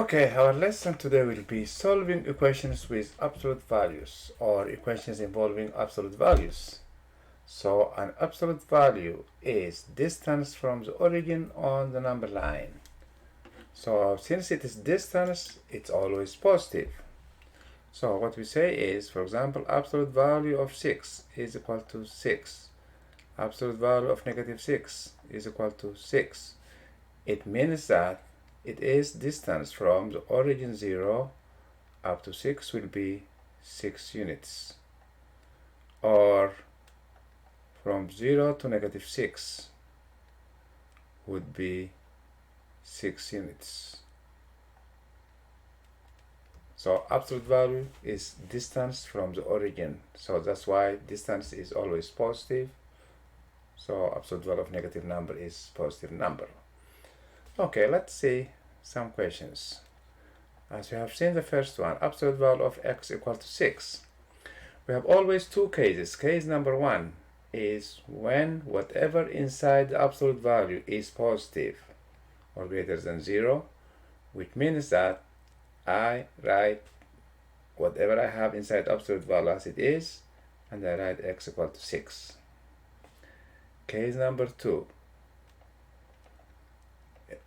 Okay, our lesson today will be solving equations with absolute values or equations involving absolute values. So an absolute value is distance from the origin on the number line. So since it is distance, it's always positive. So what we say is, for example, absolute value of 6 is equal to 6. Absolute value of negative 6 is equal to 6. It means that it is distance from the origin 0 up to 6 will be 6 units, or from 0 to negative 6 would be 6 units. So absolute value is distance from the origin, so that's why distance is always positive. So absolute value of negative number is positive number. Okay, let's see some questions. As we have seen the first one, absolute value of x equal to 6. We have always two cases. Case number 1 is when whatever inside the absolute value is positive or greater than 0, which means that I write whatever I have inside absolute value as it is, and I write x equal to 6. Case number 2,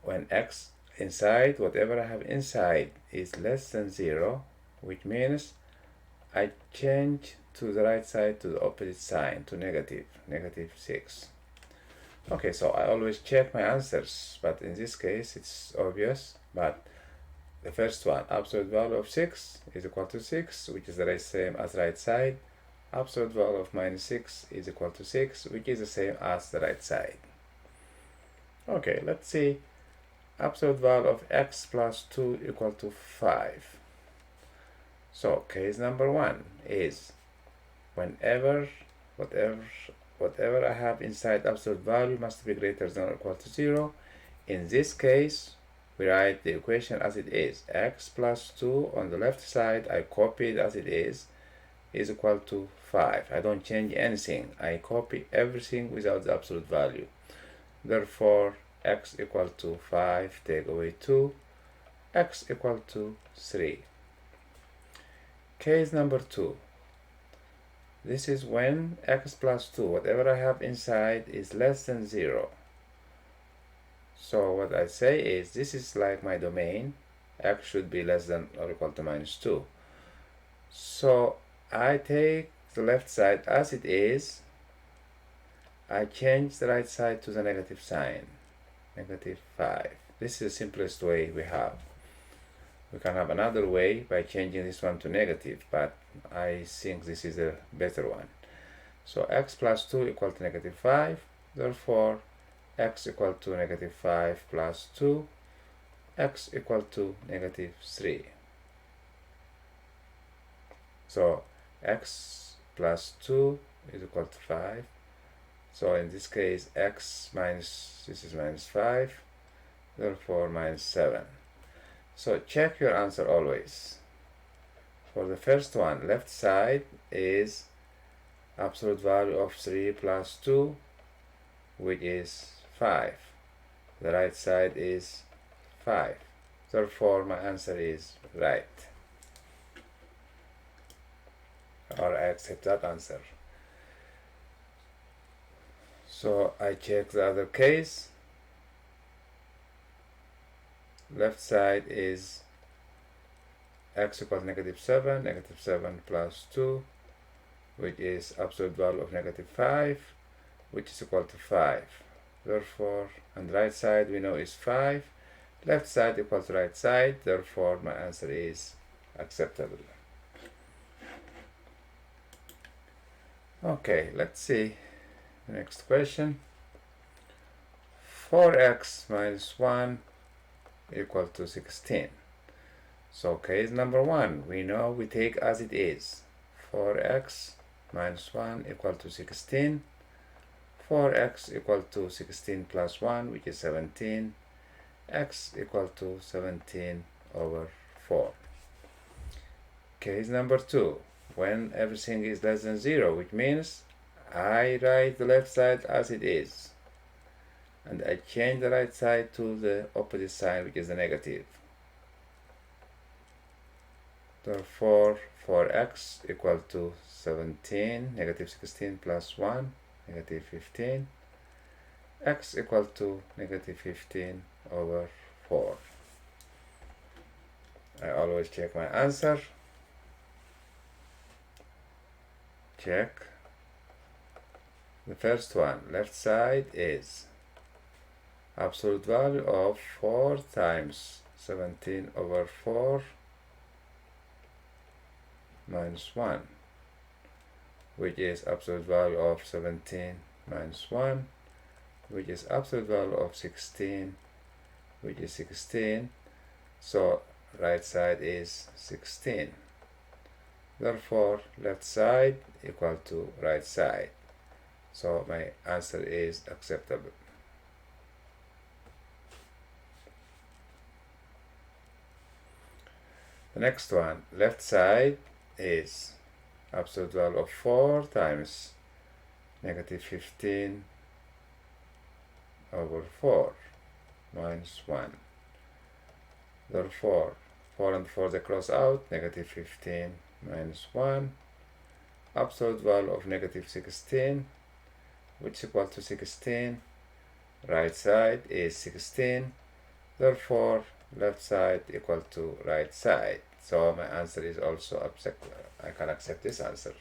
when x inside whatever I have inside is less than 0, which means I change to the right side to the opposite sign, to negative 6. Okay, so I always check my answers, but in this case it's obvious. But the first one, absolute value of 6 is equal to 6, which is the same as right side. Absolute value of minus 6 is equal to 6, which is the same as the right side. Okay, let's see. Absolute value of x plus 2 equal to 5. So case number 1 is whenever whatever I have inside absolute value must be greater than or equal to 0. In this case, we write the equation as it is. X plus 2 on the left side, I copy it as it is equal to 5. I don't change anything. I copy everything without the absolute value. Therefore, x equal to 5, take away 2, x equal to 3. Case number 2. This is when x plus 2, whatever I have inside, is less than 0. So what I say is, this is like my domain. X should be less than or equal to minus 2. So I take the left side as it is. I change the right side to the negative sign, negative 5. This is the simplest way we have. We can have another way by changing this one to negative, but I think this is a better one. So x plus 2 equal to negative 5. Therefore, x equal to negative 5 plus 2, x equal to negative 3. So x plus 2 is equal to 5. So in this case, x minus, this is minus 5, therefore minus 7. So check your answer always. For the first one, left side is absolute value of 3 plus 2, which is 5. The right side is 5. Therefore, my answer is right. Or I accept that answer. So I check the other case. Left side is x equals negative 7, negative 7 plus 2, which is absolute value of negative 5, which is equal to 5. Therefore, on the right side we know is 5. Left side equals to right side, therefore my answer is acceptable. Okay, let's see the next question. 4x minus 1 equal to 16. So case number 1, we know we take as it is. 4x minus 1 equal to 16. 4x equal to 16 plus 1, which is 17. X equal to 17 over 4. Case number 2, when everything is less than 0, which means I write the left side as it is, and I change the right side to the opposite sign, which is the negative. Therefore, for x equal to 17, negative 16 plus 1, negative 15, x equal to negative 15 over 4. I always check my answer. Check. The first one, left side is absolute value of 4 times 17 over 4 minus 1, which is absolute value of 17 minus 1, which is absolute value of 16, which is 16. So right side is 16. Therefore, left side equal to right side. So my answer is acceptable. The next one, left side is absolute value of 4 times negative 15 over 4 minus 1. Therefore, 4 and 4 they cross out, negative 15 minus 1, absolute value of negative 16, which is equal to 16. Right side is 16. Therefore, left side equal to right side. So my answer is also acceptable. I can accept this answer.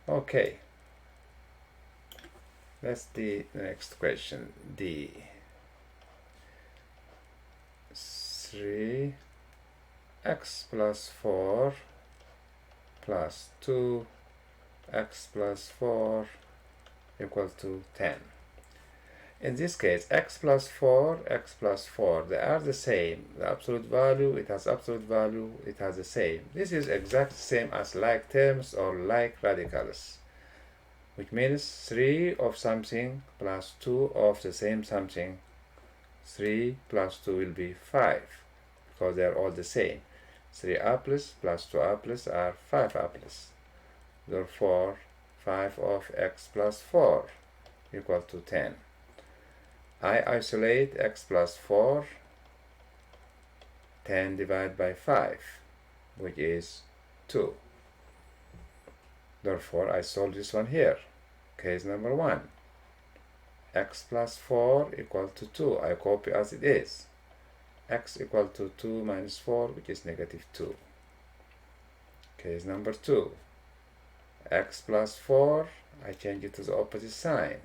Okay. Let's do the next question. D. 3x plus 4 plus 2x plus 4 equal to 10. In this case, x plus 4, they are the same. The absolute value, it has absolute value, it has the same. This is exactly the same as like terms or like radicals, which means 3 of something plus 2 of the same something. 3 plus 2 will be 5, because they are all the same. 3 apples plus 2 apples are 5 apples. Therefore, 5 of x plus 4 equal to 10. I isolate x plus 4, 10 divided by 5, which is 2. Therefore, I solve this one here. Case number 1. X plus 4 equal to 2. I copy as it is. X equal to 2 minus 4, which is negative 2. Case number 2. X plus 4, I change it to the opposite sign.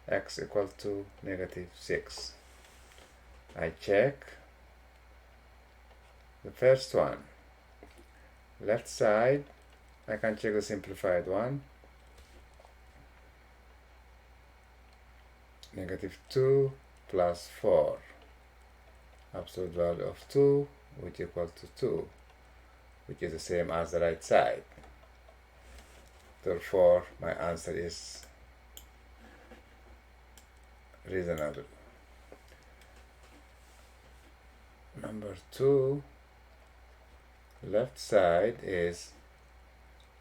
X equal to negative 6. I check the first one. Left side, I can check the simplified one. Negative 2 plus 4. Absolute value of 2, which equal to 2, which is the same as the right side. Therefore, my answer is reasonable. Number 2, left side is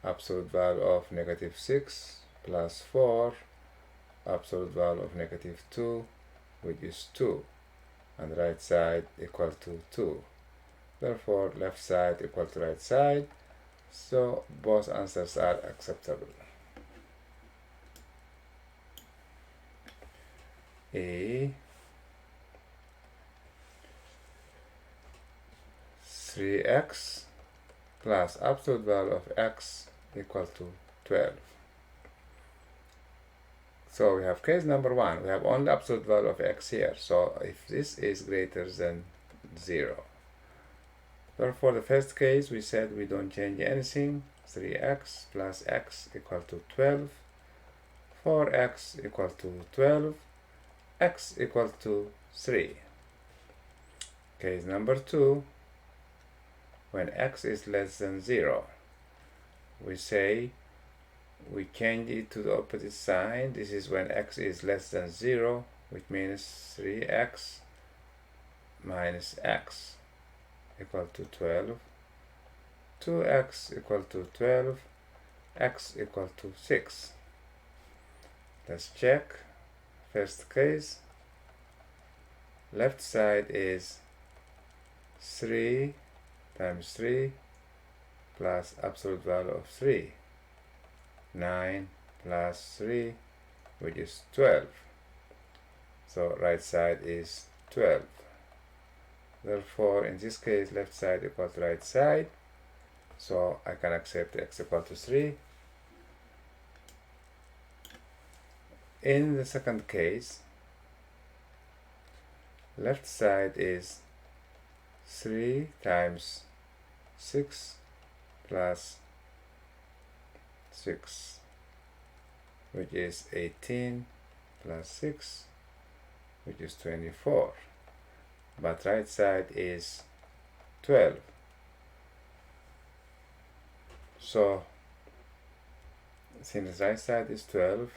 absolute value of negative 6 plus 4, absolute value of negative 2, which is 2, and right side equal to 2. Therefore, left side equal to right side, so both answers are acceptable. A. 3x plus absolute value of x equal to 12. So we have case number 1. We have only absolute value of x here. So if this is greater than 0. Therefore, the first case we said we don't change anything. 3x plus x equal to 12. 4x equal to 12. X equal to 3. Case number 2. When x is less than 0, we say we change it to the opposite sign. This is when x is less than 0, which means 3x minus x equal to 12. 2x equal to 12. X equal to 6. Let's check. First case. Left side is 3 times 3 plus absolute value of 3. 9 plus 3, which is 12. So right side is 12. Therefore, in this case, left side equals to right side. So I can accept x equal to 3. In the second case, left side is 3 times 6 plus 6, which is 18 plus 6, which is 24. But right side is 12. So since right side is 12,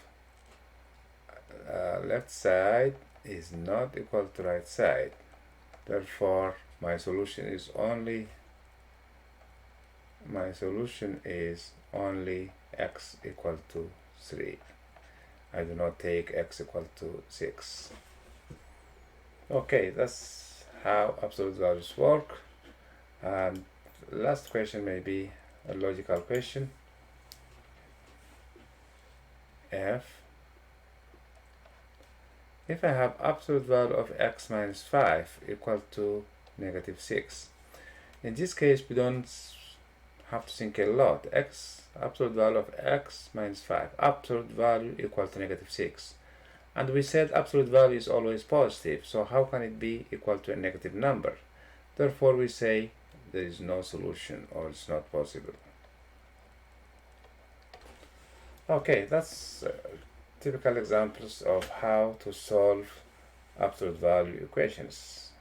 left side is not equal to right side. Therefore, my solution is only x equal to 3. I do not take x equal to 6. Okay, that's how absolute values work. And last question may be a logical question. If I have absolute value of x minus 5 equal to negative 6, in this case we don't have to think a lot. Absolute value of x minus 5, absolute value equal to negative 6. And we said absolute value is always positive, so how can it be equal to a negative number? Therefore we say there is no solution, or it's not possible. Okay, that's typical examples of how to solve absolute value equations.